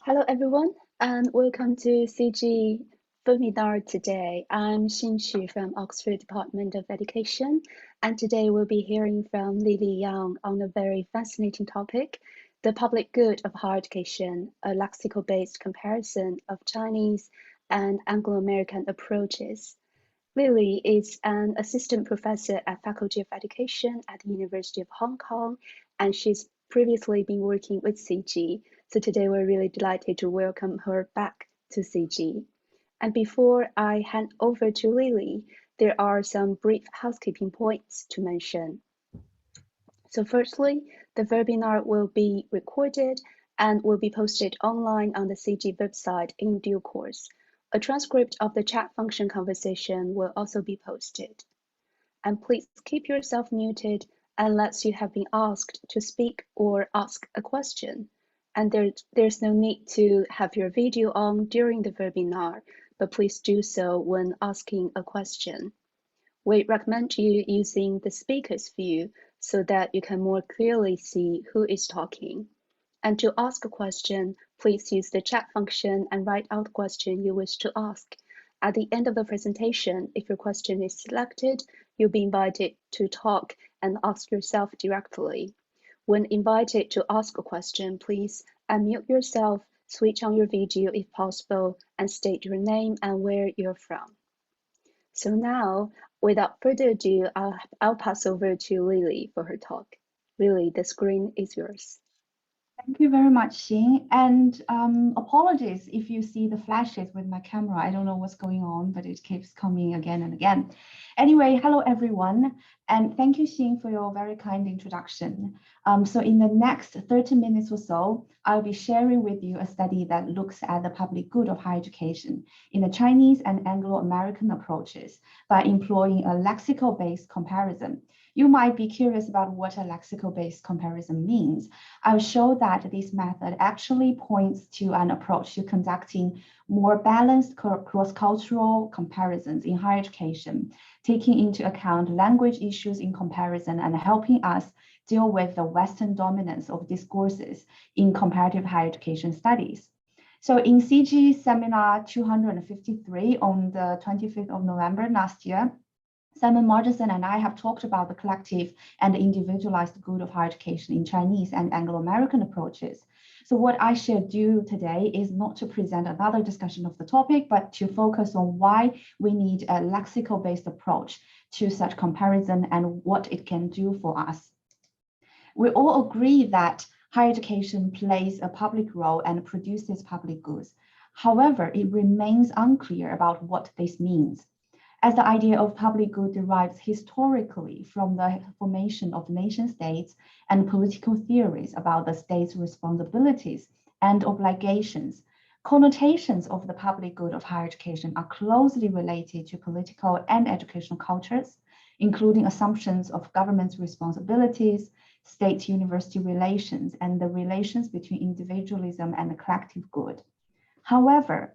Hello everyone, and welcome to CG webinar today. I'm Xin Xu from Oxford Department of Education, and today we'll be hearing from Lili Yang on a very fascinating topic, the public good of higher education, a lexical-based comparison of Chinese and Anglo-American approaches. Lili is an assistant professor at Faculty of Education at the University of Hong Kong, and she's previously been working with CG. So today we're really delighted to welcome her back to CG. And before I hand over to Lili, there are some brief housekeeping points to mention. So firstly, the webinar will be recorded and will be posted online on the CG website in due course. A transcript of the chat function conversation will also be posted. And please keep yourself muted unless you have been asked to speak or ask a question. And there's no need to have your video on during the webinar, but please do so when asking a question. We recommend you using the speaker's view so that you can more clearly see who is talking. And to ask a question, please use the chat function and write out the question you wish to ask. At the end of the presentation, if your question is selected, you'll be invited to talk and ask yourself directly. When invited to ask a question, please unmute yourself, switch on your video if possible, and state your name and where you're from. So now, without further ado, I'll pass over to Lili for her talk. Lili, the screen is yours. Thank you very much, Xin. And apologies if you see the flashes with my camera. I don't know what's going on, but it keeps coming again and again. Anyway, hello, everyone. And thank you, Xin, for your very kind introduction. So in the next 30 minutes or so, I'll be sharing with you a study that looks at the public good of higher education in the Chinese and Anglo-American approaches by employing a lexical-based comparison. You might be curious about what a lexical-based comparison means. I'll show that this method actually points to an approach to conducting more balanced cross-cultural comparisons in higher education, taking into account language issues in comparison and helping us deal with the Western dominance of discourses in comparative higher education studies. So in CG seminar 253 on the 25th of November last year, Simon Marginson and I have talked about the collective and individualized good of higher education in Chinese and Anglo-American approaches. So what I shall do today is not to present another discussion of the topic, but to focus on why we need a lexical-based approach to such comparison and what it can do for us. We all agree that higher education plays a public role and produces public goods. However, it remains unclear about what this means, as the idea of public good derives historically from the formation of nation states and political theories about the state's responsibilities and obligations. Connotations of the public good of higher education are closely related to political and educational cultures, including assumptions of government's responsibilities, state-university relations, and the relations between individualism and the collective good. However,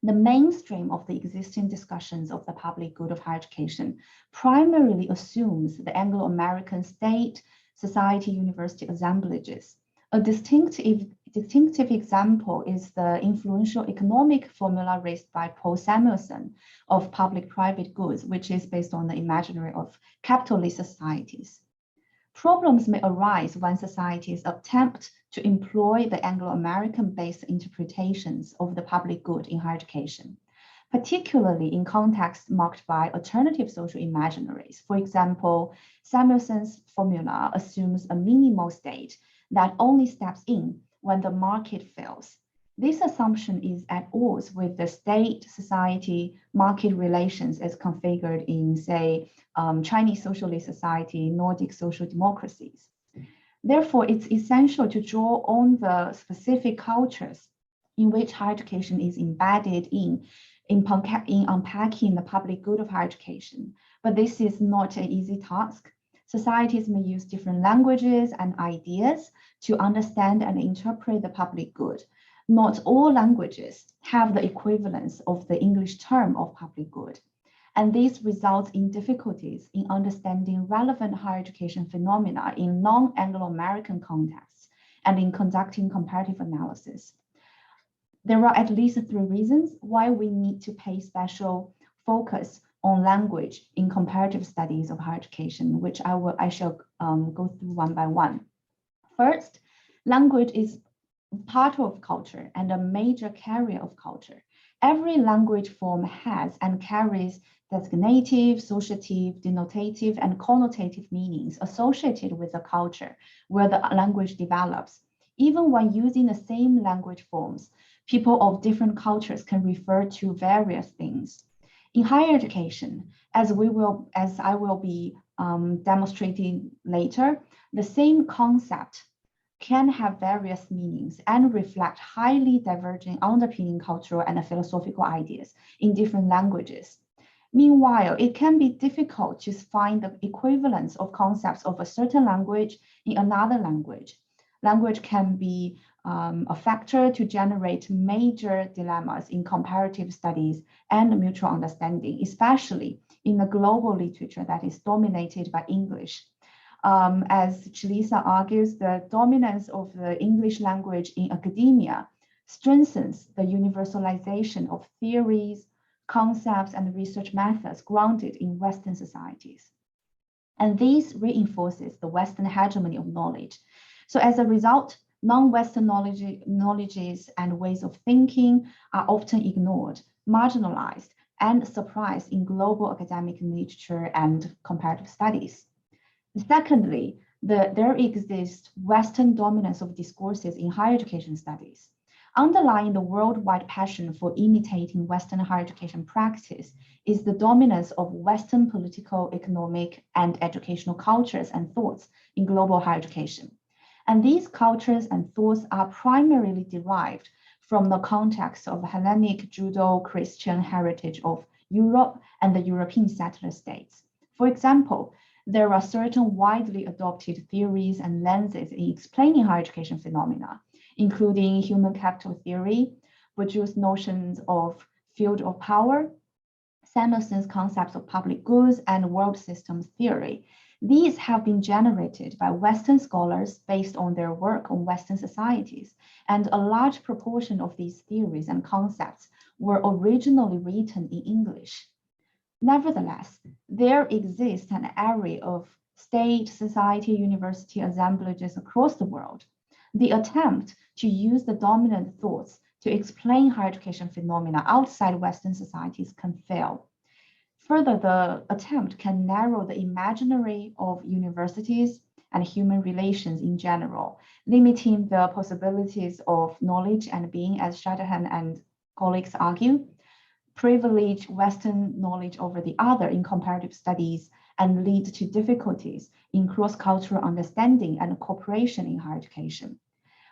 the mainstream of the existing discussions of the public good of higher education primarily assumes the Anglo-American state, society, university assemblages. A distinctive example is the influential economic formula raised by Paul Samuelson of public-private goods, which is based on the imaginary of capitalist societies. Problems may arise when societies attempt to employ the Anglo-American-based interpretations of the public good in higher education, particularly in contexts marked by alternative social imaginaries. For example, Samuelson's formula assumes a minimal state that only steps in when the market fails. This assumption is at odds with the state-society market relations as configured in, say, Chinese socialist society, Nordic social democracies. Therefore, it's essential to draw on the specific cultures in which higher education is embedded in unpacking the public good of higher education. But this is not an easy task. Societies may use different languages and ideas to understand and interpret the public good. Not all languages have the equivalence of the English term of public good, and this results in difficulties in understanding relevant higher education phenomena in non-Anglo-American contexts and in conducting comparative analysis. There are at least 3 reasons why we need to pay special focus on language in comparative studies of higher education, which I shall go through one by one. First, language is part of culture and a major carrier of culture. Every language form has and carries designative, associative, denotative, and connotative meanings associated with the culture where the language develops. Even when using the same language forms, people of different cultures can refer to various things. In higher education, as I will be demonstrating later, the same concept can have various meanings and reflect highly diverging underpinning cultural and philosophical ideas in different languages. Meanwhile, it can be difficult to find the equivalence of concepts of a certain language in another language. Language can be a factor to generate major dilemmas in comparative studies and mutual understanding, especially in the global literature that is dominated by English. As Chalisa argues, the dominance of the English language in academia strengthens the universalization of theories, concepts, and research methods grounded in Western societies. And this reinforces the Western hegemony of knowledge. So as a result, non-Western knowledges and ways of thinking are often ignored, marginalized, and suppressed in global academic literature and comparative studies. Secondly, there exists Western dominance of discourses in higher education studies. Underlying the worldwide passion for imitating Western higher education practice is the dominance of Western political, economic, and educational cultures and thoughts in global higher education. And these cultures and thoughts are primarily derived from the context of Hellenic Judeo-Christian heritage of Europe and the European settler states. For example, there are certain widely adopted theories and lenses in explaining higher education phenomena, including human capital theory, Bourdieu's notions of field of power, Samuelson's concepts of public goods, and world systems theory. These have been generated by Western scholars based on their work on Western societies, and a large proportion of these theories and concepts were originally written in English. Nevertheless, there exists an array of state, society, university assemblages across the world. The attempt to use the dominant thoughts to explain higher education phenomena outside Western societies can fail. Further, the attempt can narrow the imaginary of universities and human relations in general, limiting the possibilities of knowledge and being, as Shanahan and colleagues argue, privilege Western knowledge over the other in comparative studies and lead to difficulties in cross-cultural understanding and cooperation in higher education.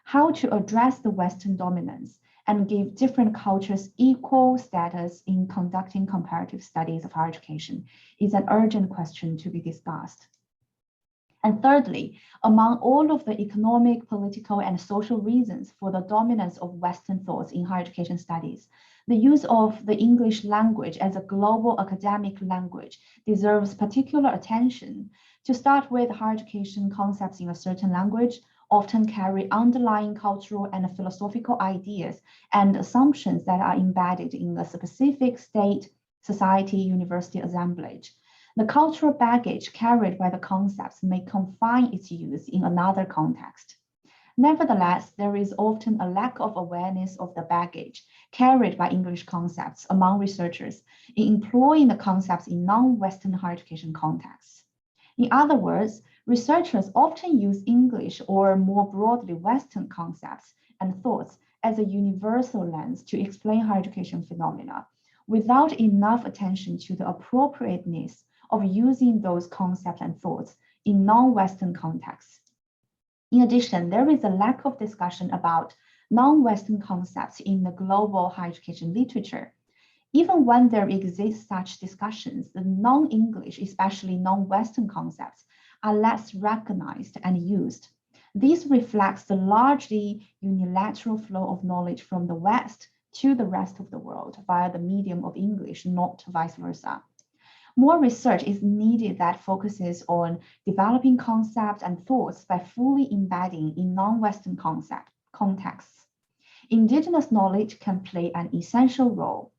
How to address the Western dominance and give different cultures equal status in conducting comparative studies of higher education is an urgent question to be discussed. And thirdly, among all of the economic, political, and social reasons for the dominance of Western thoughts in higher education studies, the use of the English language as a global academic language deserves particular attention. To start with, higher education concepts in a certain language often carry underlying cultural and philosophical ideas and assumptions that are embedded in a specific state, society, university assemblage. The cultural baggage carried by the concepts may confine its use in another context. Nevertheless, there is often a lack of awareness of the baggage carried by English concepts among researchers in employing the concepts in non-Western higher education contexts. In other words, researchers often use English or more broadly Western concepts and thoughts as a universal lens to explain higher education phenomena, without enough attention to the appropriateness of using those concepts and thoughts in non-Western contexts. In addition, there is a lack of discussion about non-Western concepts in the global higher education literature. Even when there exist such discussions, the non-English, especially non-Western concepts, are less recognized and used. This reflects the largely unilateral flow of knowledge from the West to the rest of the world via the medium of English, not vice versa. More research is needed that focuses on developing concepts and thoughts by fully embedding in non-Western contexts. Indigenous knowledge can play an essential role.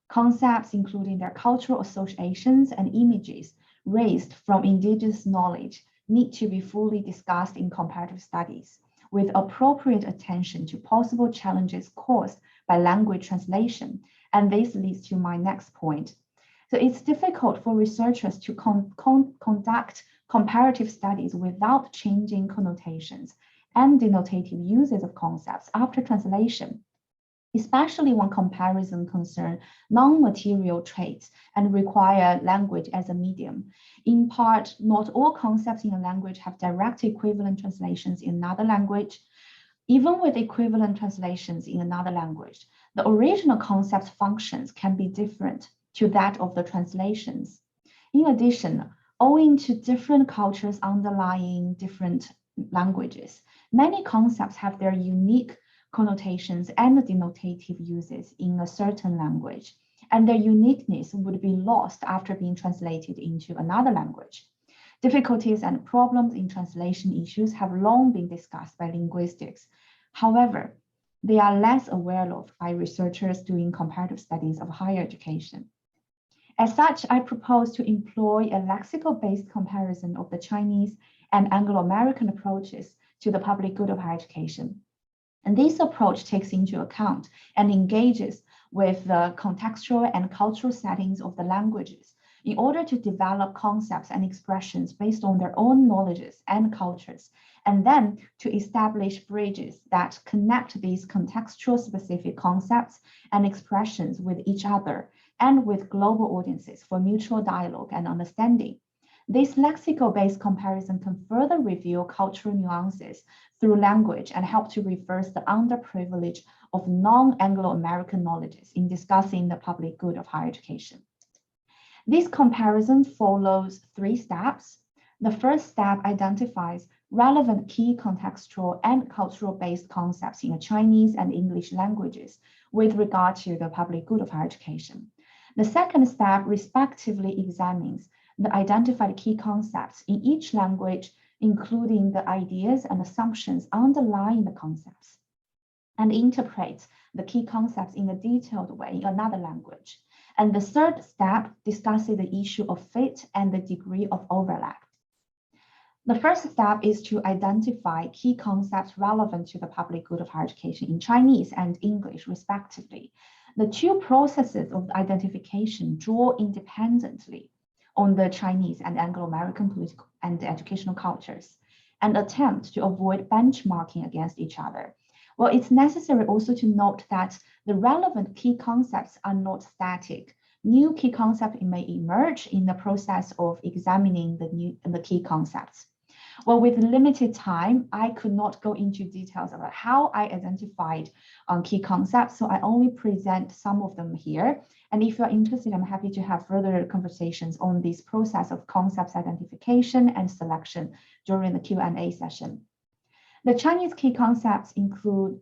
Concepts, including their cultural associations and images raised from indigenous knowledge, need to be fully discussed in comparative studies, with appropriate attention to possible challenges caused by language translation. And this leads to my next point. So it's difficult for researchers to conduct comparative studies without changing connotations and denotative uses of concepts after translation, especially when comparison concerns non-material traits and require language as a medium. In part, not all concepts in a language have direct equivalent translations in another language. Even with equivalent translations in another language, the original concept's functions can be different to that of the translations. In addition, owing to different cultures underlying different languages, many concepts have their unique connotations and denotative uses in a certain language, and their uniqueness would be lost after being translated into another language. Difficulties and problems in translation issues have long been discussed by linguistics. However, they are less aware of by researchers doing comparative studies of higher education. As such, I propose to employ a lexical-based comparison of the Chinese and Anglo-American approaches to the public good of higher education. And this approach takes into account and engages with the contextual and cultural settings of the languages in order to develop concepts and expressions based on their own knowledges and cultures, and then to establish bridges that connect these contextual specific concepts and expressions with each other and with global audiences for mutual dialogue and understanding. This lexical-based comparison can further reveal cultural nuances through language and help to reverse the underprivilege of non-Anglo-American knowledges in discussing the public good of higher education. This comparison follows 3 steps. The first step identifies relevant key contextual and cultural-based concepts in the Chinese and English languages with regard to the public good of higher education. The second step respectively examines the identified key concepts in each language, including the ideas and assumptions underlying the concepts, and interprets the key concepts in a detailed way in another language. And the third step discusses the issue of fit and the degree of overlap. The first step is to identify key concepts relevant to the public good of higher education in Chinese and English, respectively. The 2 processes of identification draw independently on the Chinese and Anglo-American political and educational cultures and attempt to avoid benchmarking against each other. Well, it's necessary also to note that the relevant key concepts are not static. New key concepts may emerge in the process of examining the key concepts. Well, with limited time, I could not go into details about how I identified key concepts, so I only present some of them here. And if you're interested, I'm happy to have further conversations on this process of concepts identification and selection during the Q&A session. The Chinese key concepts include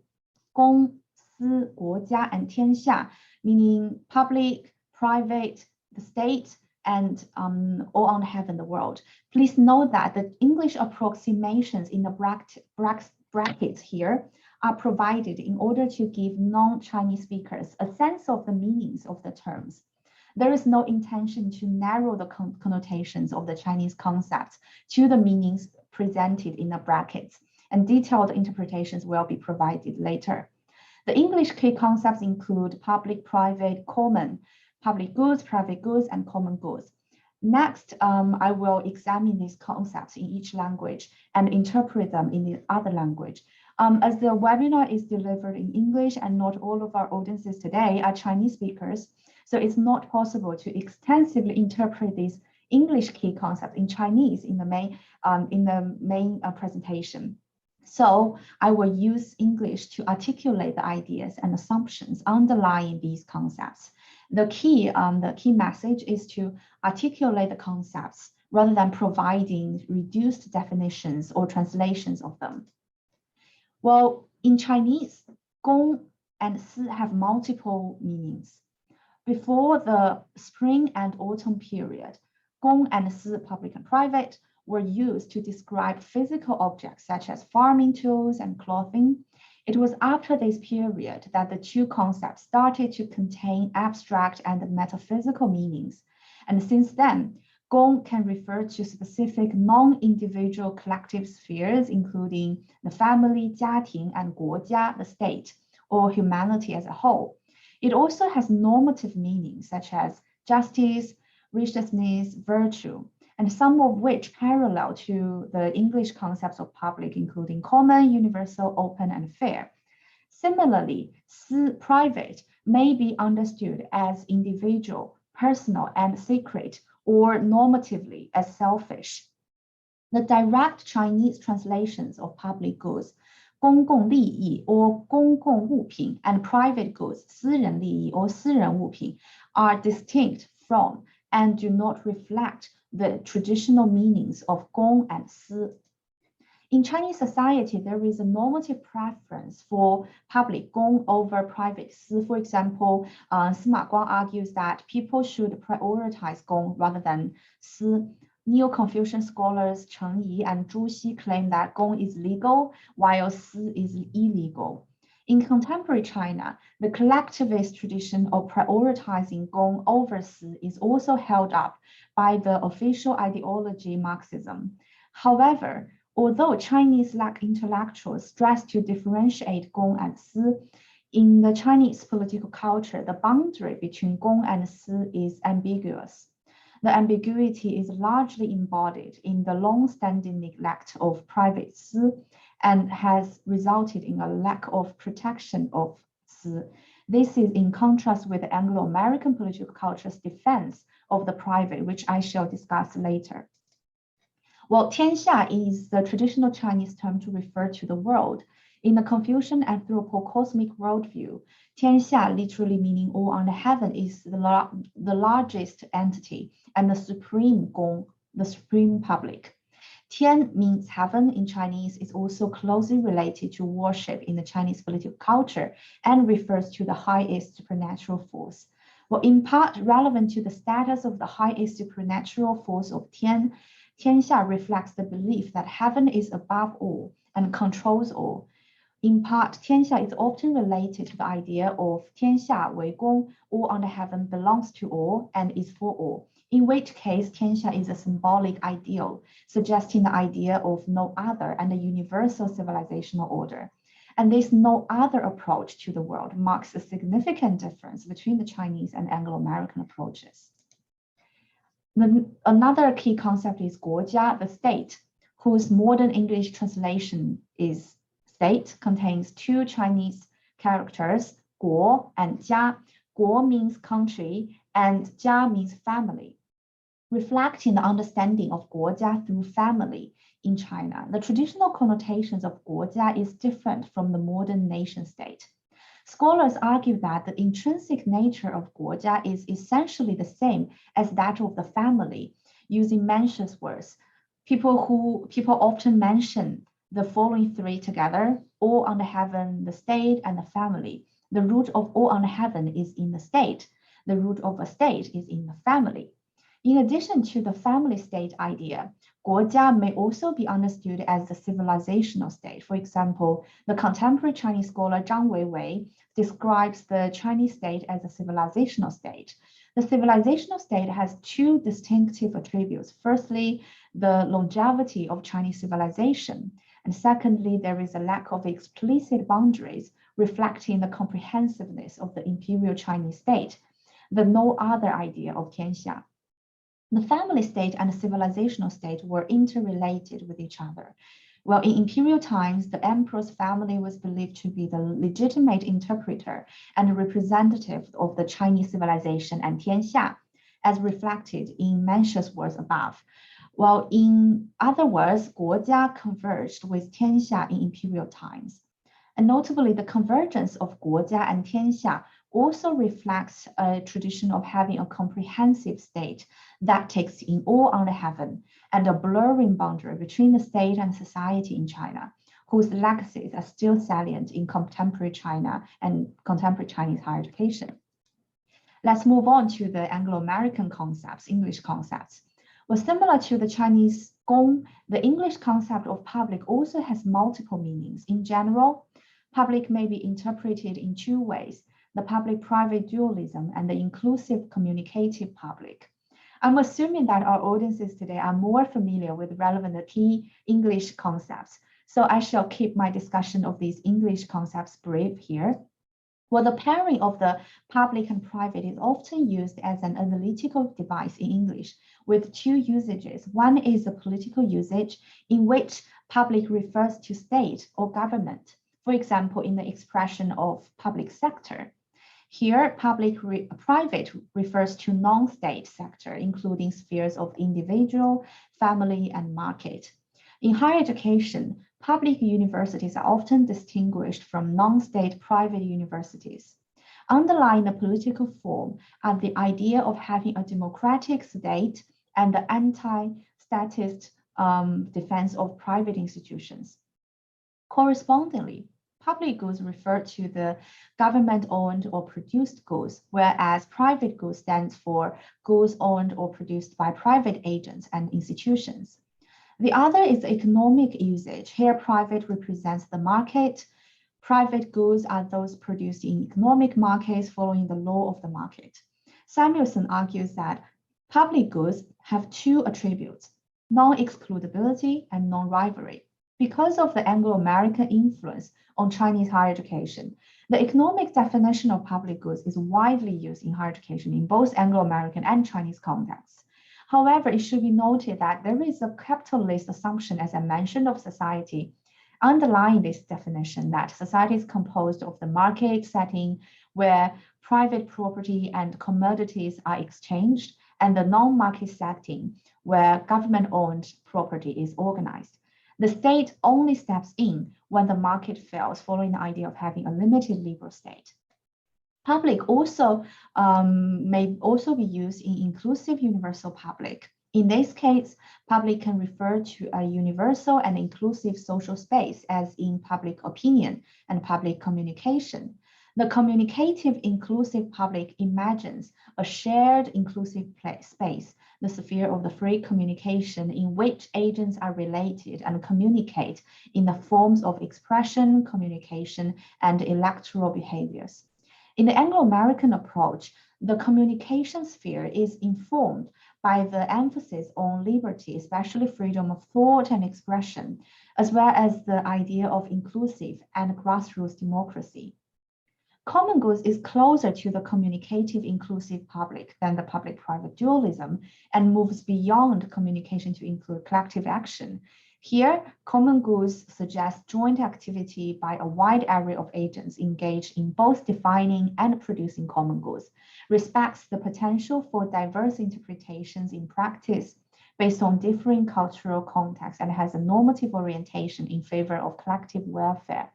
公私国家 and 天下, meaning public, private, the state, and all on heaven, the world. Please note that the English approximations in the brackets here are provided in order to give non-Chinese speakers a sense of the meanings of the terms. There is no intention to narrow the connotations of the Chinese concepts to the meanings presented in the brackets, and detailed interpretations will be provided later. The English key concepts include public, private, common, public goods, private goods, and common goods. Next, I will examine these concepts in each language and interpret them in the other language. As the webinar is delivered in English and not all of our audiences today are Chinese speakers, so it's not possible to extensively interpret these English key concepts in Chinese in the main presentation. So I will use English to articulate the ideas and assumptions underlying these concepts. The key message is to articulate the concepts rather than providing reduced definitions or translations of them. Well, in Chinese, 公 and 私 have multiple meanings. Before the spring and autumn period, 公 and 私, public and private, were used to describe physical objects such as farming tools and clothing. It was after this period that the two concepts started to contain abstract and metaphysical meanings. And since then, Gong can refer to specific non-individual collective spheres, including the family, 家庭, and 国家, the state, or humanity as a whole. It also has normative meanings such as justice, righteousness, virtue, and some of which parallel to the English concepts of public, including common, universal, open, and fair. Similarly, private may be understood as individual, personal, and secret, or normatively as selfish. The direct Chinese translations of public goods, 公共利益 or 公共物品, and private goods, 私人利益 or 私人物品, are distinct from and do not reflect the traditional meanings of 公 and 私. In Chinese society, there is a normative preference for public 公 over private 私. For example, Sima Guang argues that people should prioritize 公 rather than 私. Neo-Confucian scholars Cheng Yi and Zhu Xi claim that 公 is legal, while 私 is illegal. In contemporary China, the collectivist tradition of prioritizing 公 over 私 is also held up by the official ideology Marxism. However, although Chinese intellectuals stress to differentiate 公 and 私, in the Chinese political culture, the boundary between 公 and 私 is ambiguous. The ambiguity is largely embodied in the long-standing neglect of private 私 and has resulted in a lack of protection of 私. This is in contrast with the Anglo-American political culture's defense of the private, which I shall discuss later. Well, 天下 is the traditional Chinese term to refer to the world. In the Confucian anthropo-cosmic worldview, 天下, literally meaning all under heaven, is the largest entity and the supreme Gong, the supreme public. Tian means heaven in Chinese, is also closely related to worship in the Chinese political culture and refers to the highest supernatural force. Well, in part relevant to the status of the highest supernatural force of Tian, 天下 reflects the belief that heaven is above all and controls all. In part, 天下 is often related to the idea of 天下为公, all under heaven belongs to all and is for all, in which case 天下 is a symbolic ideal, suggesting the idea of no other and a universal civilizational order. And this no other approach to the world marks a significant difference between the Chinese and Anglo-American approaches. Another key concept is 国家, the state, whose modern English translation is state, contains two Chinese characters, 国 and 家. 国 means country and 家 means family. Reflecting the understanding of 国家 through family in China, the traditional connotations of 国家 is different from the modern nation state. Scholars argue that the intrinsic nature of 国家 is essentially the same as that of the family, using Mencius words. People often mention the following three together: all under heaven, the state, and the family. The root of all under heaven is in the state. The root of a state is in the family. In addition to the family state idea, 国家 may also be understood as the civilizational state. For example, the contemporary Chinese scholar Zhang Weiwei describes the Chinese state as a civilizational state. The civilizational state has two distinctive attributes. Firstly, the longevity of Chinese civilization. And secondly, there is a lack of explicit boundaries reflecting the comprehensiveness of the imperial Chinese state, the no other idea of 天下. The family state and the civilizational state were interrelated with each other. Well, in imperial times, the emperor's family was believed to be the legitimate interpreter and representative of the Chinese civilization and 天下, as reflected in Mencius words above. Well, in other words, 国家 converged with 天下 in imperial times. And notably, the convergence of 国家 and 天下 also reflects a tradition of having a comprehensive state that takes in all under heaven, and a blurring boundary between the state and society in China, whose legacies are still salient in contemporary China and contemporary Chinese higher education. Let's move on to the Anglo-American concepts, English concepts. Well, similar to the Chinese gong, the English concept of public also has multiple meanings. In general, Public may be interpreted in two ways: the public-private dualism and the inclusive communicative public. I'm assuming that our audiences today are more familiar with relevant key English concepts, so I shall keep my discussion of these English concepts brief here. Well, the pairing of the public and private is often used as an analytical device in English with two usages. One is a political usage in which public refers to state or government, for example, in the expression of public sector. Here, private refers to non-state sector, including spheres of individual, family, and market. In higher education, public universities are often distinguished from non-state private universities. Underlying the political form are the idea of having a democratic state and the anti-statist defense of private institutions. Correspondingly, public goods refer to the government-owned or produced goods, whereas private goods stands for goods owned or produced by private agents and institutions. The other is economic usage. Here, private represents the market. Private goods are those produced in economic markets following the law of the market. Samuelson argues that public goods have two attributes: non-excludability and non-rivalry. Because of the Anglo-American influence on Chinese higher education, the economic definition of public goods is widely used in higher education in both Anglo-American and Chinese contexts. However, it should be noted that there is a capitalist assumption, as I mentioned, of society underlying this definition, that society is composed of the market setting where private property and commodities are exchanged, and the non-market setting where government-owned property is organized. The state only steps in when the market fails, following the idea of having a limited liberal state. Public may also be used in inclusive universal public. In this case, public can refer to a universal and inclusive social space, as in public opinion and public communication. The communicative inclusive public imagines a shared inclusive space, the sphere of the free communication in which agents are related and communicate in the forms of expression, communication, and electoral behaviors. In the Anglo-American approach, the communication sphere is informed by the emphasis on liberty, especially freedom of thought and expression, as well as the idea of inclusive and grassroots democracy. Common goods is closer to the communicative inclusive public than the public-private dualism and moves beyond communication to include collective action. Here, common goods suggest joint activity by a wide array of agents engaged in both defining and producing common goods, respects the potential for diverse interpretations in practice based on differing cultural contexts, and has a normative orientation in favor of collective welfare.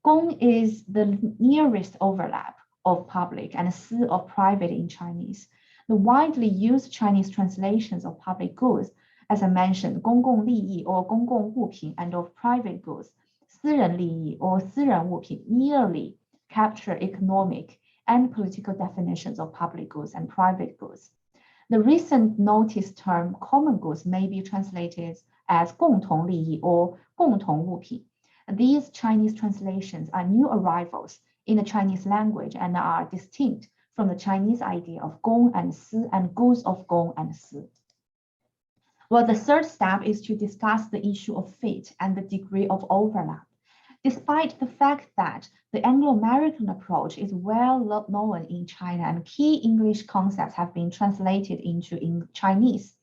Gong is the nearest overlap of public and Si of private in Chinese. The widely used Chinese translations of public goods, as I mentioned, 公共利益 or 公共物品, and of private goods, 私人利益 or 私人物品, nearly capture economic and political definitions of public goods and private goods. The recent noticed term common goods may be translated as 共同利益 or 共同物品. These Chinese translations are new arrivals in the Chinese language and are distinct from the Chinese idea of gong and si and goods of gong and si. Well, the third step is to discuss the issue of fit and the degree of overlap. Despite the fact that the Anglo-American approach is well known in China and key English concepts have been translated into Chinese,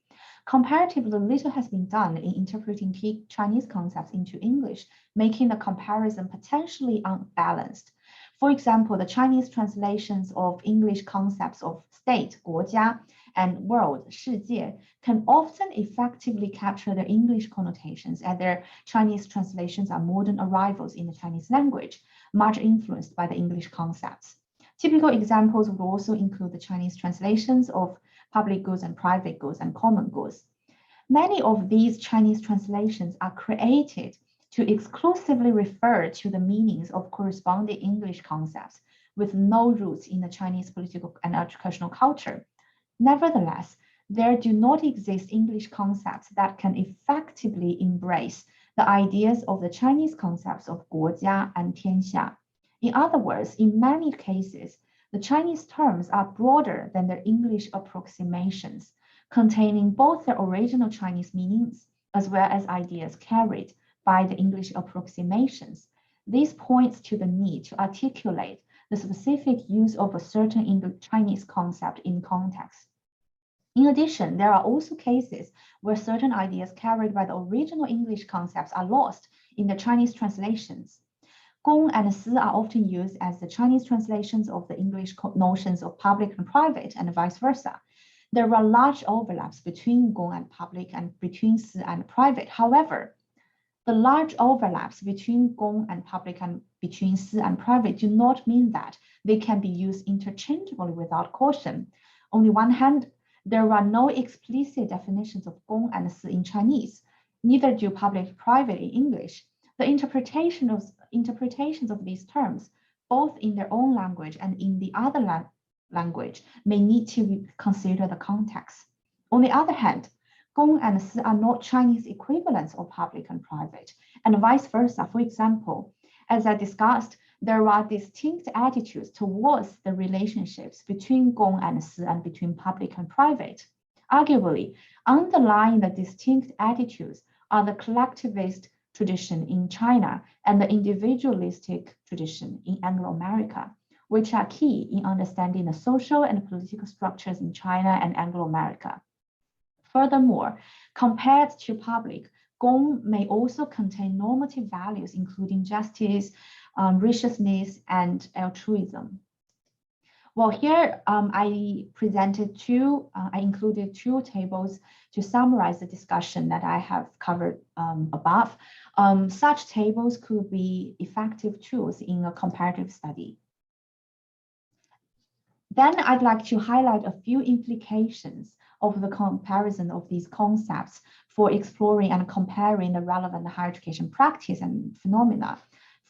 comparatively little has been done in interpreting key Chinese concepts into English, making the comparison potentially unbalanced. For example, the Chinese translations of English concepts of state, 国家, and world, 世界, can often effectively capture the English connotations, as their Chinese translations are modern arrivals in the Chinese language, much influenced by the English concepts. Typical examples would also include the Chinese translations of public goods and private goods and common goods. Many of these Chinese translations are created to exclusively refer to the meanings of corresponding English concepts with no roots in the Chinese political and educational culture. Nevertheless, there do not exist English concepts that can effectively embrace the ideas of the Chinese concepts of 国家 and 天下. In other words, in many cases, the Chinese terms are broader than their English approximations, containing both their original Chinese meanings as well as ideas carried by the English approximations. This points to the need to articulate the specific use of a certain Chinese concept in context. In addition, there are also cases where certain ideas carried by the original English concepts are lost in the Chinese translations. 公 and 私 are often used as the Chinese translations of the English notions of public and private, and vice versa. There are large overlaps between 公 and public and between 私 and private. However, the large overlaps between 公 and public and between 私 and private do not mean that they can be used interchangeably without caution. On the one hand, there are no explicit definitions of 公 and 私 in Chinese, neither do public and private in English. The interpretations of these terms, both in their own language and in the other language, may need to consider the context. On the other hand, 公 and 私 are not Chinese equivalents of public and private, and vice versa. For example, as I discussed, there are distinct attitudes towards the relationships between 公 and 私 and between public and private. Arguably, underlying the distinct attitudes are the collectivist tradition in China and the individualistic tradition in Anglo-America, which are key in understanding the social and political structures in China and Anglo-America. Furthermore, compared to public, 公 may also contain normative values, including justice, righteousness, and altruism. Well, here I included two tables to summarize the discussion that I have covered above. Such tables could be effective tools in a comparative study. Then I'd like to highlight a few implications of the comparison of these concepts for exploring and comparing the relevant higher education practice and phenomena.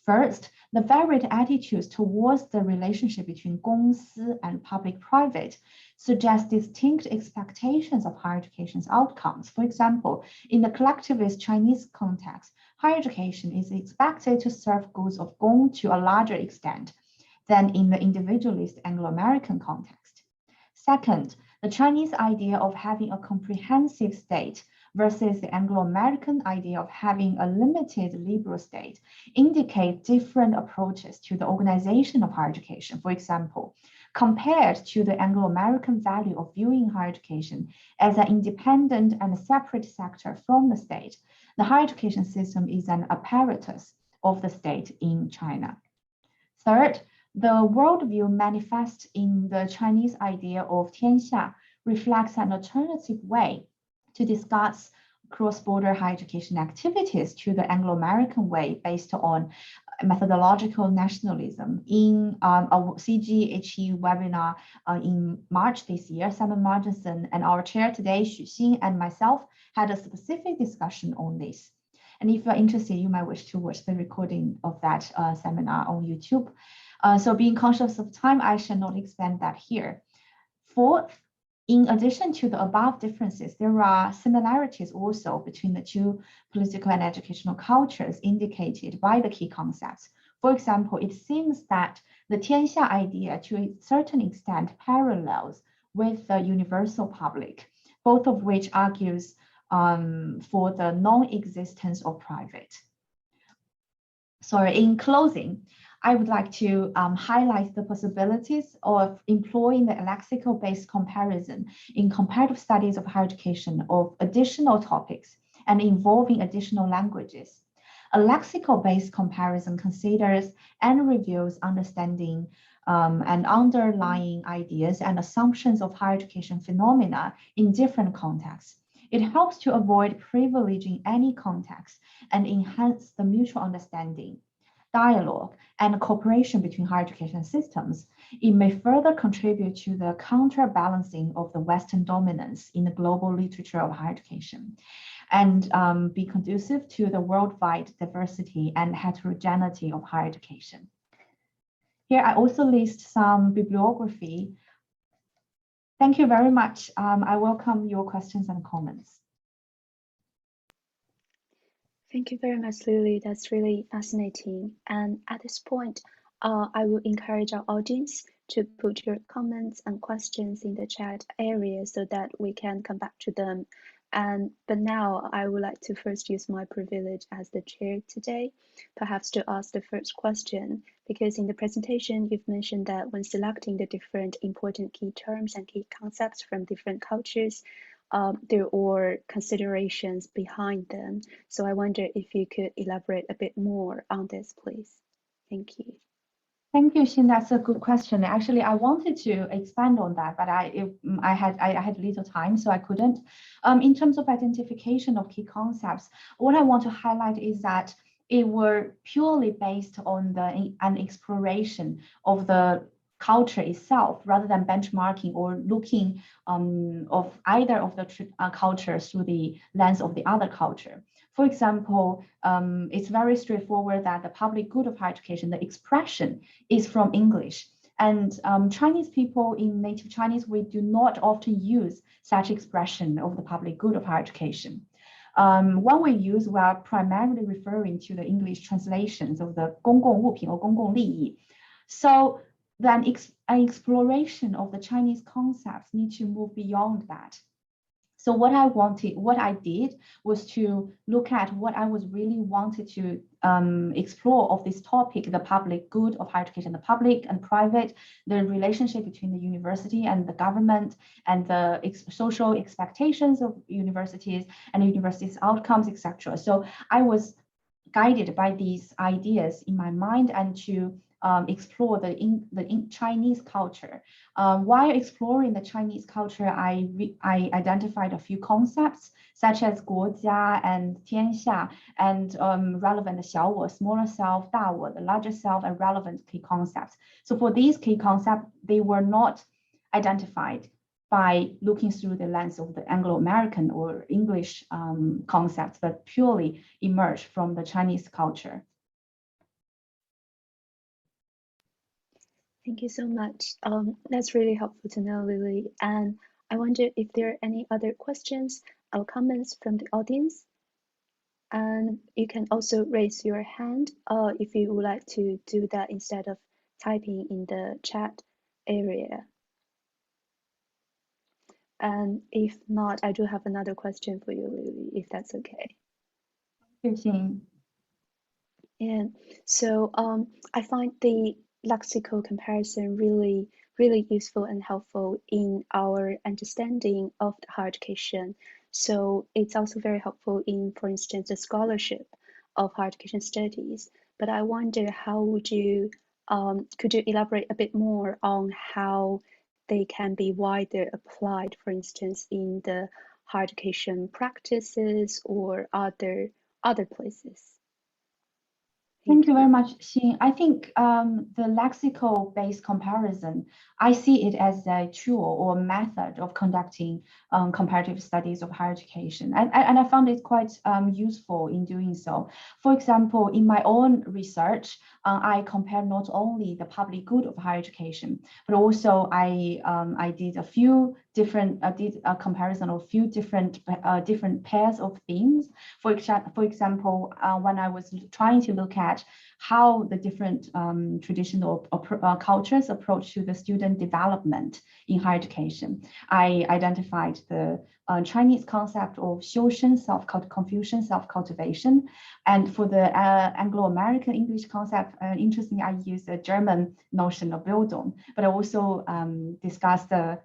First, the varied attitudes towards the relationship between 公私 and public-private suggest distinct expectations of higher education's outcomes. For example, in the collectivist Chinese context, higher education is expected to serve goals of 公 to a larger extent than in the individualist Anglo-American context. Second, the Chinese idea of having a comprehensive state versus the Anglo-American idea of having a limited liberal state indicate different approaches to the organization of higher education. For example, compared to the Anglo-American value of viewing higher education as an independent and separate sector from the state, the higher education system is an apparatus of the state in China. Third, the worldview manifest in the Chinese idea of 天下 reflects an alternative way to discuss cross-border higher education activities to the Anglo-American way based on methodological nationalism. In a CGHE webinar in March this year, Simon Martinson and our chair today, Xu Xin, and myself had a specific discussion on this. And if you're interested, you might wish to watch the recording of that seminar on YouTube. So being conscious of time, I shall not expand that here. Fourth, in addition to the above differences, there are similarities also between the two political and educational cultures indicated by the key concepts. For example, it seems that the 天下 idea to a certain extent parallels with the universal public, both of which argues for the non-existence of private. So in closing, I would like to highlight the possibilities of employing the lexical-based comparison in comparative studies of higher education of additional topics and involving additional languages. A lexical-based comparison considers and reviews understanding and underlying ideas and assumptions of higher education phenomena in different contexts. It helps to avoid privileging any context and enhance the mutual understanding, dialogue, and cooperation between higher education systems. It may further contribute to the counterbalancing of the Western dominance in the global literature of higher education and be conducive to the worldwide diversity and heterogeneity of higher education. Here I also list some bibliography. Thank you very much. I welcome your questions and comments. Thank you very much, Lili. That's really fascinating. And at this point, I will encourage our audience to put your comments and questions in the chat area so that we can come back to them. But now I would like to first use my privilege as the chair today, perhaps to ask the first question, because in the presentation you've mentioned that when selecting the different important key terms and key concepts from different cultures, there are considerations behind them. So I wonder if you could elaborate a bit more on this, please. Thank you. Thank you, Xin. That's a good question. Actually, I wanted to expand on that, but I had little time, so I couldn't. In terms of identification of key concepts, what I want to highlight is that it were purely based on an exploration of the culture itself, rather than benchmarking or looking of either of the cultures through the lens of the other culture. For example, it's very straightforward that the public good of higher education, the expression is from English. And Chinese people in native Chinese, we do not often use such expression of the public good of higher education. When we use, we are primarily referring to the English translations of the 公共物品 or 公共利益. So then an exploration of the Chinese concepts need to move beyond that. So what I did was to look at what I was really wanted to explore of this topic, the public good of higher education, the public and private, the relationship between the university and the government, and the social expectations of universities and universities' outcomes, etc. So I was guided by these ideas in my mind and to explore the Chinese culture. While exploring the Chinese culture, I identified a few concepts such as 国家 and 天下 and relevant 小我, smaller self, 大我, the larger self, and relevant key concepts. So for these key concepts, they were not identified by looking through the lens of the Anglo-American or English concepts, but purely emerged from the Chinese culture. Thank you so much. That's really helpful to know, Lili. And I wonder if there are any other questions or comments from the audience. And you can also raise your hand if you would like to do that instead of typing in the chat area. And if not, I do have another question for you, Lili, if that's okay. Yeah, so I find the lexical comparison really useful and helpful in our understanding of the higher education. So it's also very helpful in, for instance, the scholarship of higher education studies. But I wonder how would you could you elaborate a bit more on how they can be wider applied, for instance, in the higher education practices or other places? Thank you very much, Xin. I think the lexical-based comparison, I see it as a tool or method of conducting comparative studies of higher education. And I found it quite useful in doing so. For example, in my own research, I compared not only the public good of higher education, but also I did a few different, did a comparison of a few different pairs of themes. For example, when I was trying to look at how the different traditional cultures approach to the student development in higher education, I identified the Chinese concept of 修身, Confucian self-cultivation. And for the Anglo-American English concept, interestingly, I used the German notion of Bildung, but I also discussed the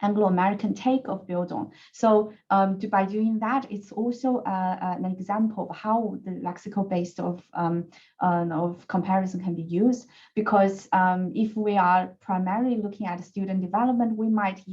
Anglo-American take of Bildung. So by doing that, it's also an example of how the lexical-based of comparison can be used. Because if we are primarily looking at student development, we might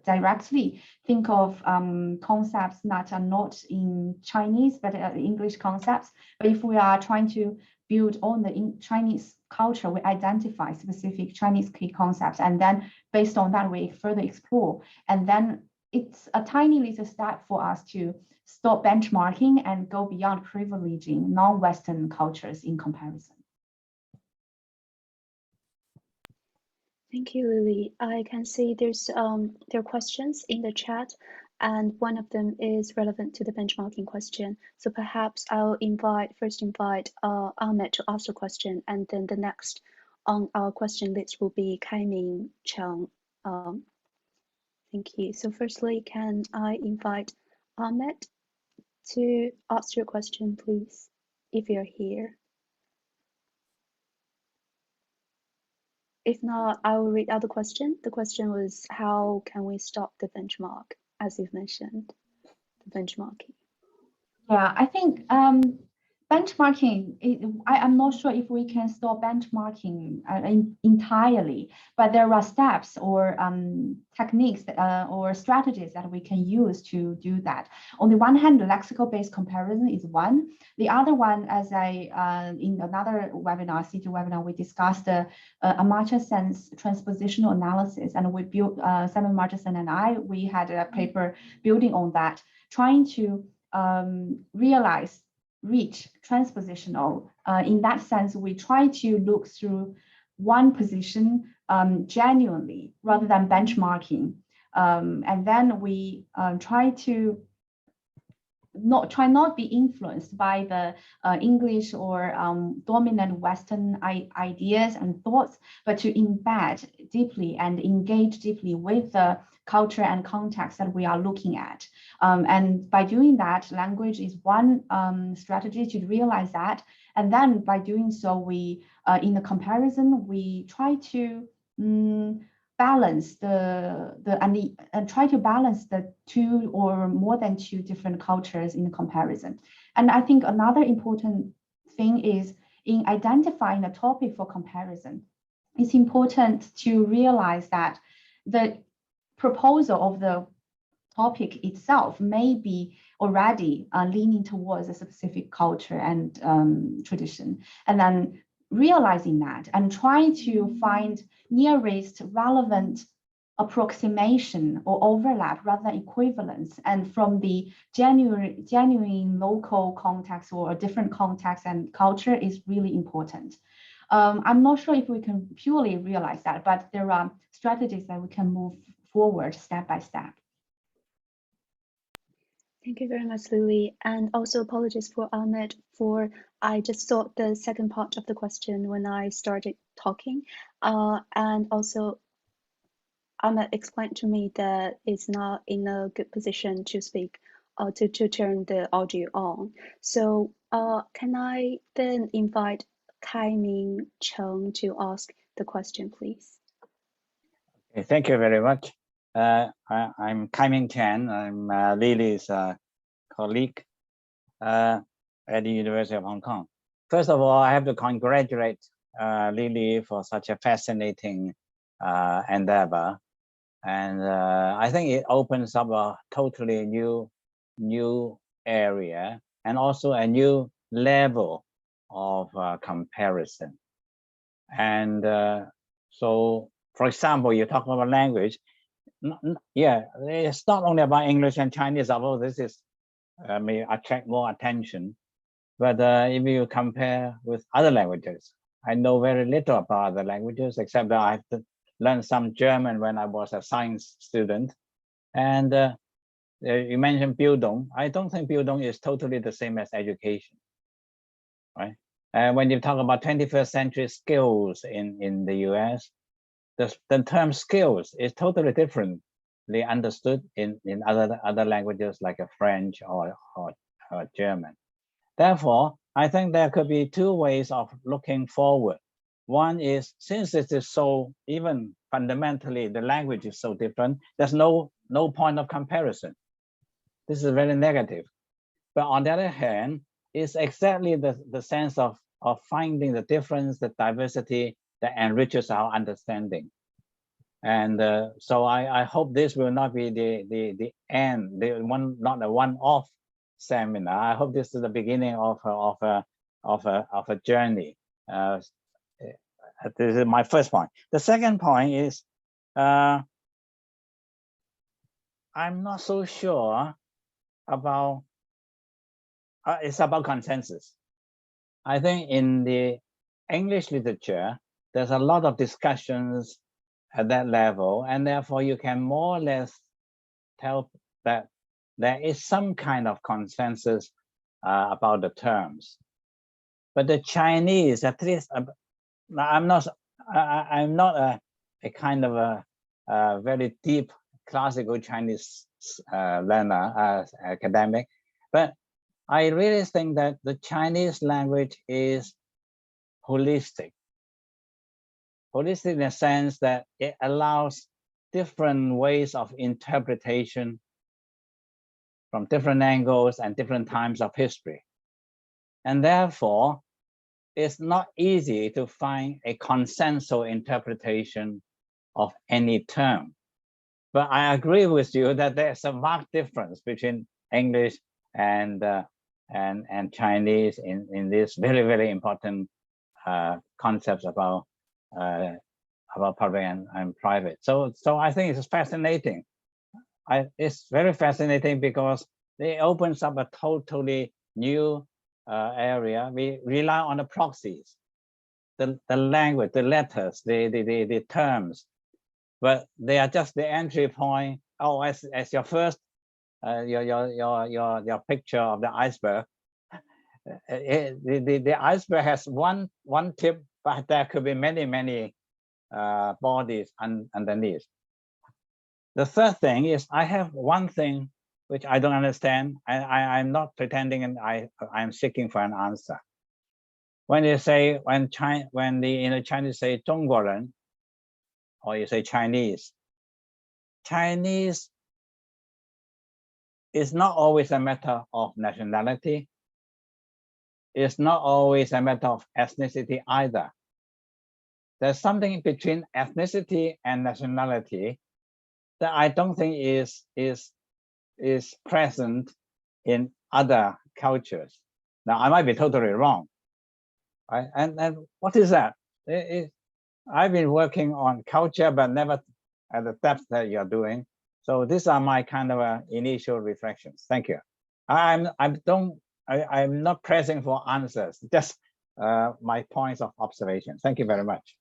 directly think of concepts that are not in Chinese, but English concepts. But if we are trying to build on the Chinese culture, we identify specific Chinese key concepts, and then based on that, we further explore. And then it's a tiny little step for us to stop benchmarking and go beyond privileging non-Western cultures in comparison. Thank you, Lili. I can see there are questions in the chat, and one of them is relevant to the benchmarking question. So perhaps I'll first invite Ahmed to ask the question, and then the next on our question list will be Kai-Ming Cheng. Thank you. So firstly, can I invite Ahmed to ask your question, please, if you're here? If not, I will read out the question. The question was, how can we stop the benchmark, as you've mentioned, the benchmarking? Yeah, I think benchmarking, I'm not sure if we can stop benchmarking entirely, but there are steps or techniques or strategies that we can use to do that. On the one hand, the lexical-based comparison is one. The other one, as in another webinar, CG webinar, we discussed a Amartya-Sen's transpositional analysis, and we built, Simon Marchesen and I, we had a paper building on that, trying to reach transpositional. In that sense, we try to look through one position genuinely rather than benchmarking. And then we try not be influenced by the English or dominant Western ideas and thoughts, but to embed deeply and engage deeply with the culture and context that we are looking at. And by doing that, language is one strategy to realize that. And then by doing so, we, in the comparison, we try to balance try to balance the two or more than two different cultures in the comparison. And I think another important thing is in identifying a topic for comparison, it's important to realize that the proposal of the topic itself may be already leaning towards a specific culture and tradition. And then realizing that and trying to find nearest relevant approximation or overlap rather than equivalence, and from the genuine local context or a different context and culture is really important. I'm not sure if we can purely realize that, but there are strategies that we can move forward step by step. Thank you very much, Lili. And also apologies for Ahmed I just saw the second part of the question when I started talking. And also Ahmed explained to me that it's not in a good position to speak to turn the audio on. So can I then invite Kai-Ming Cheng to ask the question, please? Okay, thank you very much. I'm Kai-Ming Chen. I'm Lili's colleague at the University of Hong Kong. First of all, I have to congratulate Lili for such a fascinating endeavor. And I think it opens up a totally new area and also a new level of comparison. And so, for example, you talk about language. Yeah, it's not only about English and Chinese, although this is may attract more attention. But if you compare with other languages, I know very little about other languages, except that I have to learn some German when I was a science student. And you mentioned Bildung. I don't think Bildung is totally the same as education, right? And when you talk about 21st century skills in the US, the term skills is totally differently understood in other languages like French or German. Therefore, I think there could be two ways of looking forward. One is, since it is so, even fundamentally, the language is so different, there's no point of comparison. This is very negative. But on the other hand, it's exactly the sense of finding the difference, the diversity that enriches our understanding. And so I hope this will not be the end, not a one-off seminar. I hope this is the beginning of a journey. This is my first point. The second point is I'm not so sure about it's about consensus. I think in the English literature, there's a lot of discussions at that level, and therefore you can more or less tell that there is some kind of consensus about the terms. But the Chinese, at least, I'm not a kind of a very deep classical Chinese learner, academic, but I really think that the Chinese language is holistic. Holistic in the sense that it allows different ways of interpretation from different angles and different times of history. And therefore, it's not easy to find a consensual interpretation of any term. But I agree with you that there's a marked difference between English and Chinese in this very, very important concepts about public and private. So I think it's fascinating. It's very fascinating because it opens up a totally new area. We rely on the proxies, the language, the letters, the terms, but they are just the entry point. Oh, as your first your picture of the iceberg. The iceberg has one tip, but there could be many bodies underneath. The third thing is I have one thing which I don't understand, and I'm not pretending, and I'm seeking for an answer. When you say when the Chinese say 中国人, or you say Chinese is not always a matter of nationality. It's not always a matter of ethnicity either. There's something between ethnicity and nationality that I don't think is present in other cultures. Now, I might be totally wrong, right? And what is that? I've been working on culture, but never at the depth that you're doing. So these are my kind of initial reflections. Thank you. I'm not pressing for answers, just my points of observation. Thank you very much.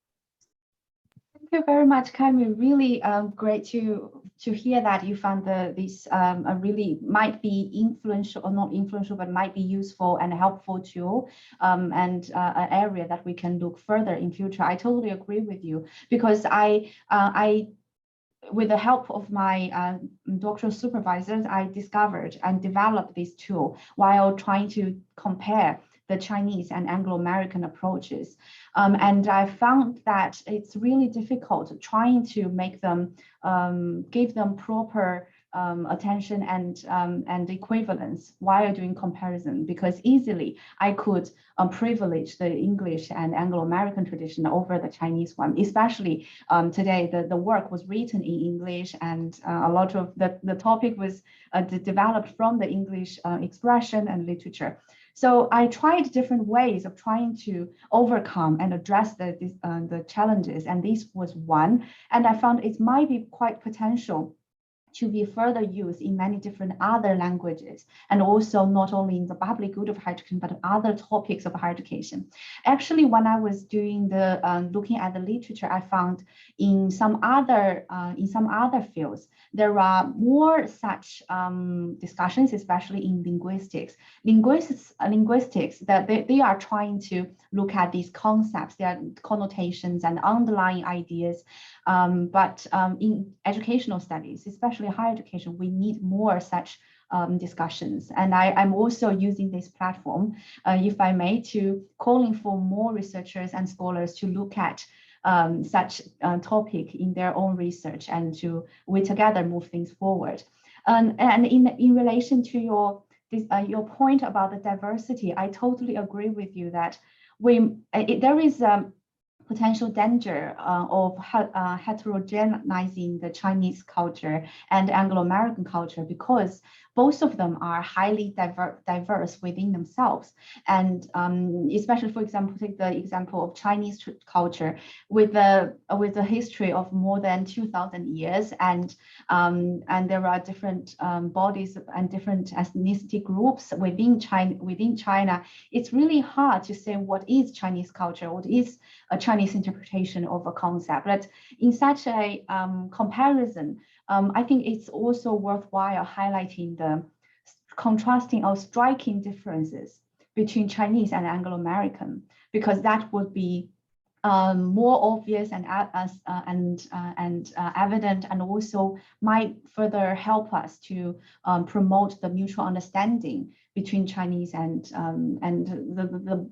Thank you very much, Kaimi. Really great to hear that you found this really might be influential, or not influential, but might be useful and helpful tool, and an area that we can look further in future. I totally agree with you, because I with the help of my doctoral supervisors, I discovered and developed this tool while trying to compare the Chinese and Anglo-American approaches. And I found that it's really difficult trying to make them, give them proper attention and equivalence while doing comparison, because easily I could privilege the English and Anglo-American tradition over the Chinese one, especially today the work was written in English, and a lot of the topic was developed from the English expression and literature. So I tried different ways of trying to overcome and address the challenges, and this was one. And I found it might be quite potential to be further used in many different other languages, and also not only in the public good of higher education, but other topics of higher education. Actually, when I was doing the looking at the literature, I found in some other fields there are more such discussions, especially in linguistics. Linguistics that they are trying to look at these concepts, their connotations and underlying ideas. But in educational studies, especially higher education, we need more such discussions. And I'm also using this platform, if I may, to calling for more researchers and scholars to look at such topic in their own research, and we together move things forward. And in relation to your point about the diversity, I totally agree with you that there is potential danger of heterogenizing the Chinese culture and Anglo-American culture, because both of them are highly diverse within themselves. And especially, for example, take the example of Chinese culture with a history of more than 2,000 years, and there are different bodies and different ethnicity groups within China. It's really hard to say what is Chinese culture, what is a Chinese interpretation of a concept. But in such a comparison, I think it's also worthwhile highlighting contrasting or striking differences between Chinese and Anglo-American, because that would be more obvious and evident, and also might further help us to promote the mutual understanding between Chinese and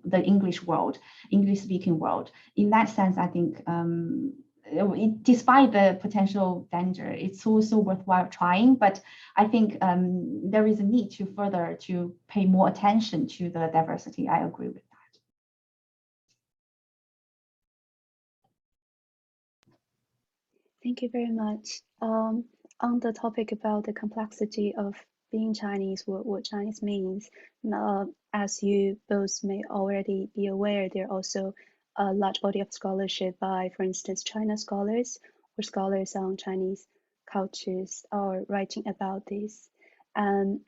the English world, English-speaking world. In that sense, I think despite the potential danger, it's also worthwhile trying. But I think there is a need to further to pay more attention to the diversity. I agree with that. Thank you very much. On the topic about the complexity of being Chinese, what Chinese means, as you both may already be aware, there are also a large body of scholarship by, for instance, China scholars or scholars on Chinese cultures are writing about this. And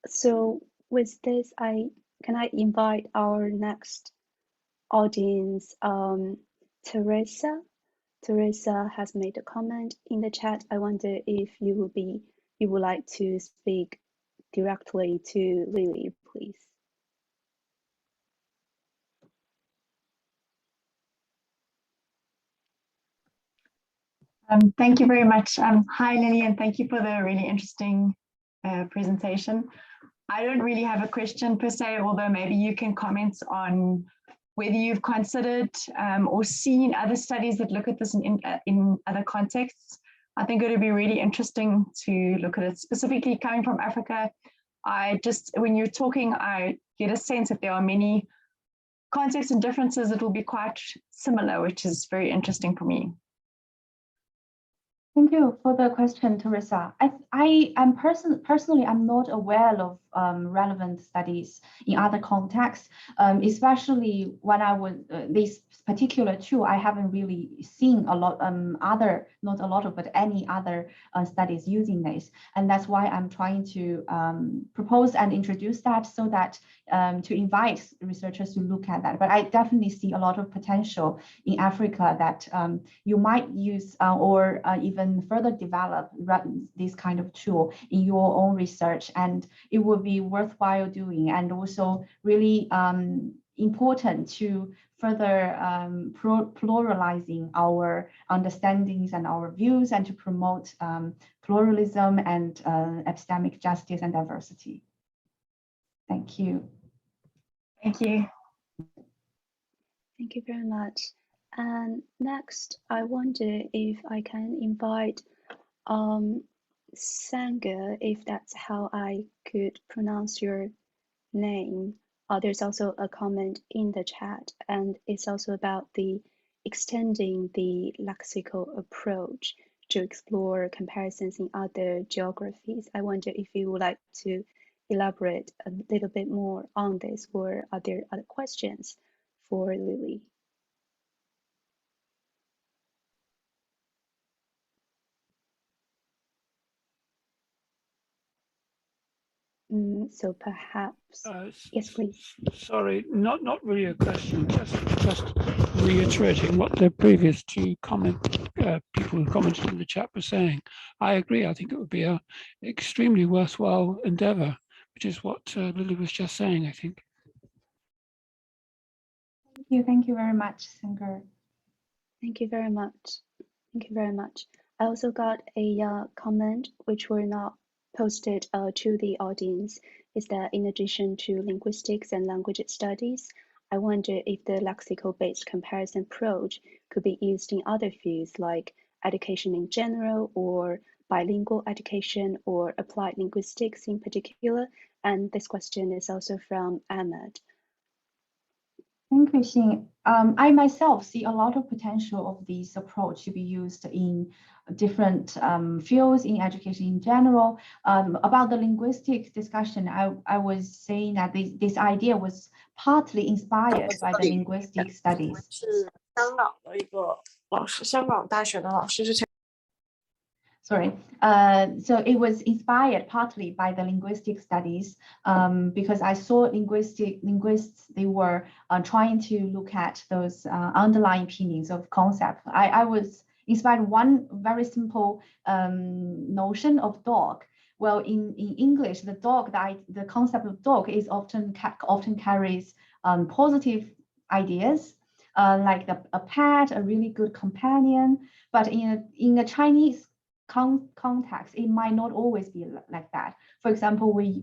so with this, can I invite our next audience, Teresa? Teresa has made a comment in the chat. I wonder if you would like to speak directly to Lili, please. Thank you very much. Hi, Lili, and thank you for the really interesting presentation. I don't really have a question per se, although maybe you can comment on whether you've considered or seen other studies that look at this in other contexts. I think it would be really interesting to look at it, specifically coming from Africa. When you're talking, I get a sense that there are many contexts and differences that will be quite similar, which is very interesting for me. Thank you for the question, Teresa. I am personally, I'm not aware of relevant studies in other contexts, especially when I was this particular two. I haven't really seen a lot not a lot of, but any other studies using this, and that's why I'm trying to propose and introduce that, so that to invite researchers to look at that. But I definitely see a lot of potential in Africa that you might use or even further develop this kind of tool in your own research, and it would be worthwhile doing, and also really important to further pluralizing our understandings and our views, and to promote pluralism and epistemic justice and diversity. Thank you. Thank you. Thank you very much. And next, I wonder if I can invite Sanger, if that's how I could pronounce your name. There's also a comment in the chat, and it's also about the extending the lexical approach to explore comparisons in other geographies. I wonder if you would like to elaborate a little bit more on this, or are there other questions for Lili? So perhaps, yes, please. Sorry, not really a question, just reiterating what the previous two people who commented in the chat were saying. I agree. I think it would be an extremely worthwhile endeavor, which is what Lili was just saying, I think. Thank you very much, Sanger. Thank you very much. Thank you very much. I also got a comment which were not posted to the audience, is that in addition to linguistics and language studies, I wonder if the lexical-based comparison approach could be used in other fields like education in general, or bilingual education, or applied linguistics in particular. And this question is also from Ahmed. Thank you, Xin. I myself see a lot of potential of this approach to be used in different fields in education in general. About the linguistic discussion, I was saying that this idea was partly inspired by the linguistic studies. Sorry, so it was inspired partly by the linguistic studies, because I saw linguists, they were trying to look at those underlying meanings of concepts. I was inspired one very simple notion of dog, Well, in English, the dog, the concept of dog is often carries positive ideas, like a pet, a really good companion. But in a Chinese context, it might not always be like that. For example, we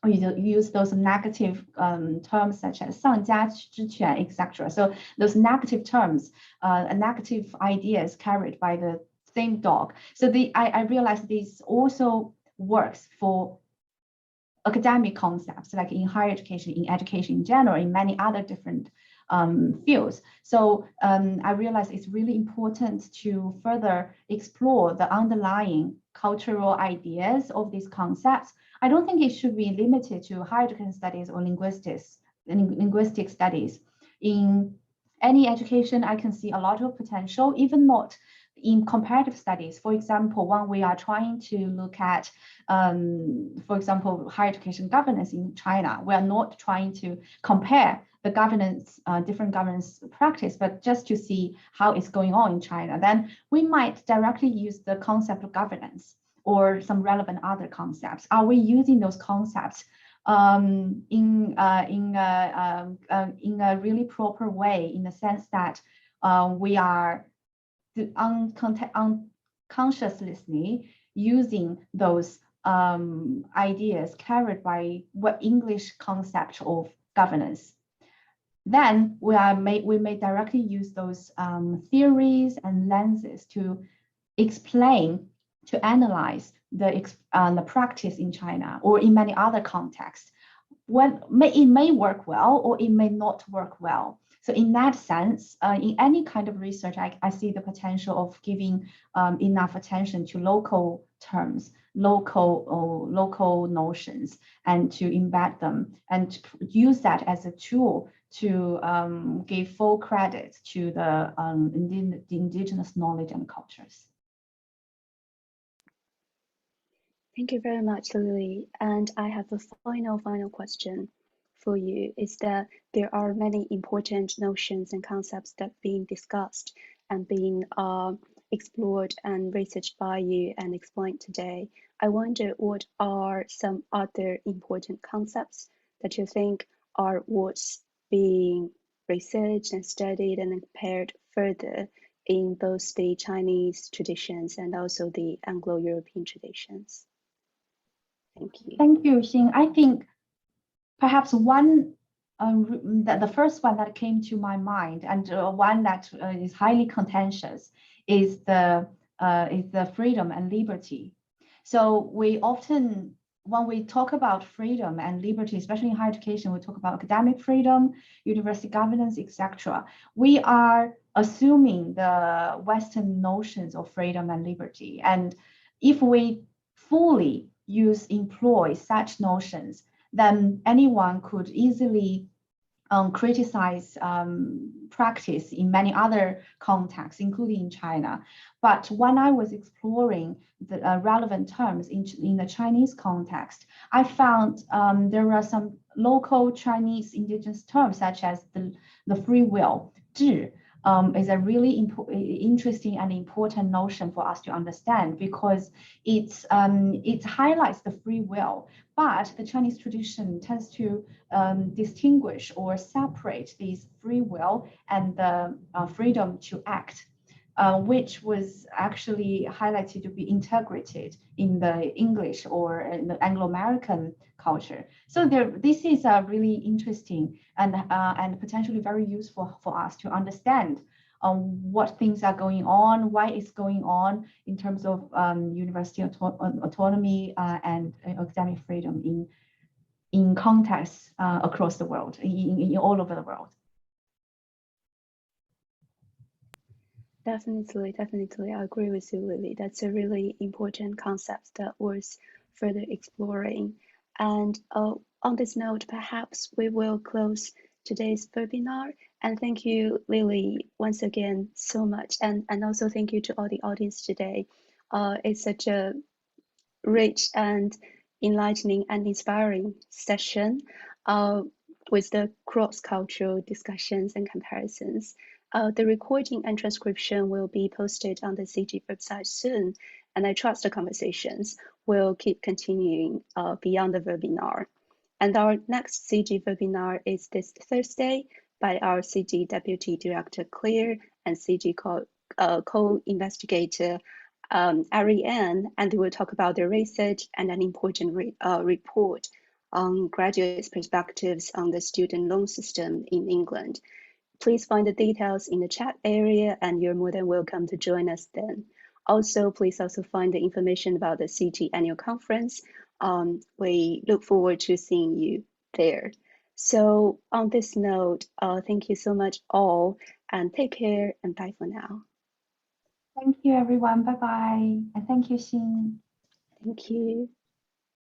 use those negative terms such as 上家之犬, etc. So those negative terms, negative ideas carried by the same dog. So I realized this also works for academic concepts, like in higher education, in education in general, in many other different fields. So I realized it's really important to further explore the underlying cultural ideas of these concepts. I don't think it should be limited to higher education studies or linguistic studies. In any education, I can see a lot of potential, even not in comparative studies. For example, when we are trying to look at, for example, higher education governance in China, we are not trying to compare the governance, different governance practice, but just to see how it's going on in China. Then we might directly use the concept of governance or some relevant other concepts. Are we using those concepts in a really proper way, in the sense that we are unconsciously using those ideas carried by what English concept of governance? Then we may directly use those theories and lenses to explain, to analyze the practice in China or in many other contexts. It may work well or it may not work well. So in that sense, in any kind of research, I see the potential of giving enough attention to local terms, local notions, and to embed them and use that as a tool to give full credit to the indigenous knowledge and cultures. Thank you very much, Lili. And I have a final question for you, is that there are many important notions and concepts that are being discussed and being explored and researched by you and explained today. I wonder, what are some other important concepts that you think are what's being researched and studied and compared further in both the Chinese traditions and also the Anglo-European traditions? Thank you. Thank you, Xing. I think perhaps one, the first one that came to my mind, and one that is highly contentious, is the freedom and liberty. So we often, when we talk about freedom and liberty, especially in higher education, we talk about academic freedom, university governance, etc. We are assuming the Western notions of freedom and liberty. And if we fully employ such notions, then anyone could easily criticize practice in many other contexts, including in China. But when I was exploring the relevant terms in the Chinese context, I found there are some local Chinese indigenous terms, such as the free will, 智, is a really interesting and important notion for us to understand, because it highlights the free will. But the Chinese tradition tends to distinguish or separate these free will and the freedom to act, which was actually highlighted to be integrated in the English or in the Anglo-American culture. So this is really interesting and potentially very useful for us to understand what things are going on, why it's going on in terms of university autonomy and academic freedom in contexts across the world, in all over the world. Definitely, I agree with you, Lili. That's a really important concept that was further exploring. And on this note, perhaps we will close today's webinar. And thank you, Lili, once again so much. And also thank you to all the audience today. It's such a rich and enlightening and inspiring session with the cross-cultural discussions and comparisons. The recording and transcription will be posted on the CG website soon, and I trust the conversations will keep continuing beyond the webinar. And our next CG webinar is this Thursday by our CG Deputy Director Claire and CG co-investigator Ariane, and they will talk about their research and an important report on graduates' perspectives on the student loan system in England. Please find the details in the chat area, and you're more than welcome to join us then. Also, please also find the information about the CG annual conference. We look forward to seeing you there. So on this note, thank you so much all, and take care and bye for now. Thank you, everyone. Bye-bye. And thank you, Xin. Thank you.